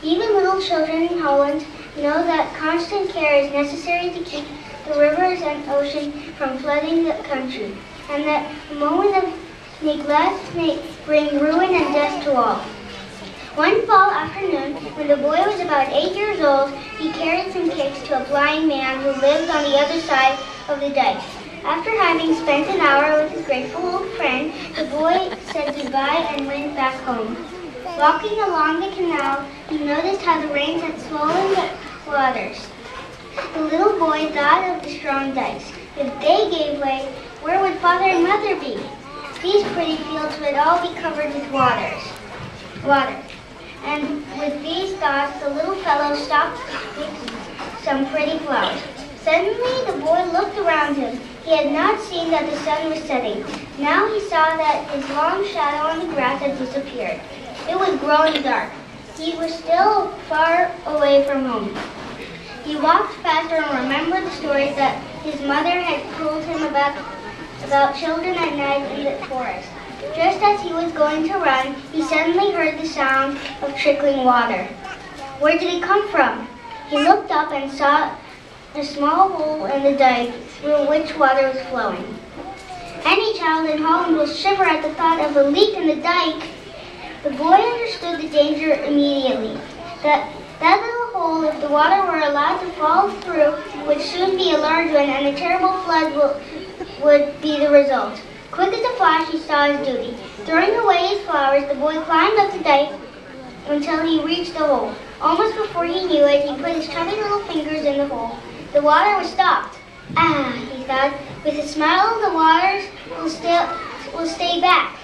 Even little children in Holland know that constant care is necessary to keep the rivers and ocean from flooding the country, and that a moment of neglect may bring ruin and death to all. One fall afternoon, when the boy was about 8 years old, he carried some cakes to a blind man who lived on the other side of the dike. After having spent an hour with his grateful old friend, the boy said goodbye and went back home. Walking along the canal, he noticed how the rains had swollen the waters. The little boy thought of the strong dikes. If they gave way, where would Father and Mother be? These pretty fields would all be covered with water. And with these thoughts, the little fellow stopped picking some pretty flowers. Suddenly, the boy looked around him. He had not seen that the sun was setting. Now he saw that his long shadow on the grass had disappeared. It was growing dark. He was still far away from home. He walked faster and remembered the stories that his mother had told him about children at night in the forest. Just as he was going to run, he suddenly heard the sound of trickling water. Where did it come from? He looked up and saw a small hole in the dike through which water was flowing. Any child in Holland will shiver at the thought of a leak in the dike. The boy understood the danger immediately. That little hole, if the water were allowed to fall through, would soon be a large one, and a terrible flood would be the result. Quick as a flash, he saw his duty. Throwing away his flowers, the boy climbed up the dike until he reached the hole. Almost before he knew it, he put his chubby little fingers in the hole. The water was stopped. Ah, he thought, with a smile, the waters will stay back.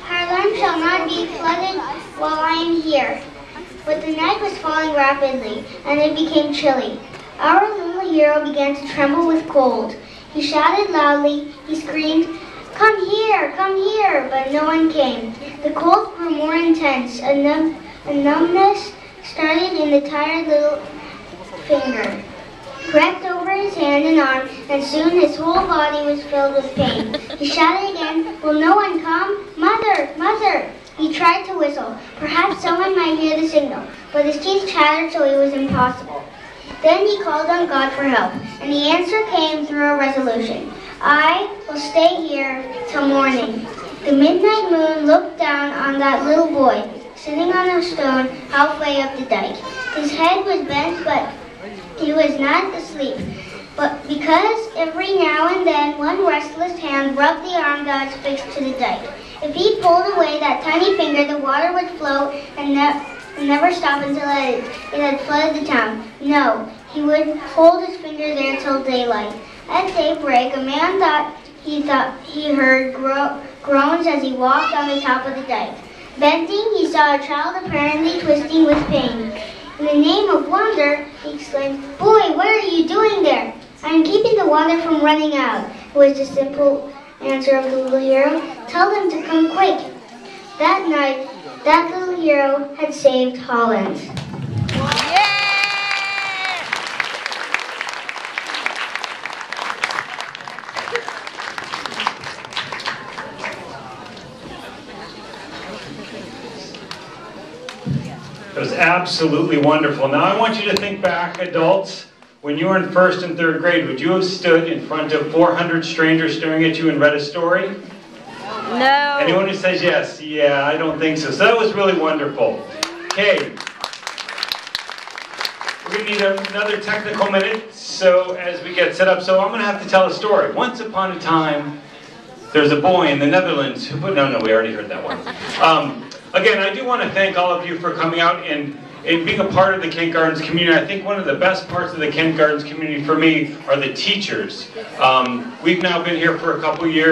Harlem shall not be flooded while I am here. But the night was falling rapidly, and it became chilly. Our little hero began to tremble with cold. He shouted loudly, he screamed, come here, but no one came. The cold grew more intense. A numbness started in the tired little finger, crept over his hand and arm, and soon his whole body was filled with pain. He shouted again, will no one come? Mother, mother! He tried to whistle. Perhaps someone might hear the signal, but his teeth chattered so it was impossible. Then he called on God for help, and the answer came through a resolution. I will stay here till morning. The midnight moon looked down on that little boy, sitting on a stone halfway up the dike. His head was bent, but he was not asleep. But because every now and then one restless hand rubbed the arm that was fixed to the dike. If he pulled away that tiny finger, the water would flow and never stop until it had flooded the town. No, he would hold his finger there till daylight. At daybreak, a man thought he heard groans as he walked on the top of the dike. Bending, he saw a child apparently twisting with pain. In the name of wonder, he exclaimed, boy, what are you doing there? I am keeping the water from running out, was the simple answer of the little hero. Tell them to come quick. That night, that little hero had saved Holland. It was absolutely wonderful. Now I want you to think back, adults, when you were in 1st and 3rd grade, would you have stood in front of 400 strangers staring at you and read a story? No. Anyone who says yes? Yeah, I don't think so. So that was really wonderful. Okay. We're going to need another technical minute so as we get set up. So I'm going to have to tell a story. Once upon a time, there's a boy in the Netherlands who no, we already heard that one. Again, I do want to thank all of you for coming out and being a part of the kindergarten community. I think one of the best parts of the kindergarten community for me are the teachers. We've now been here for a couple years.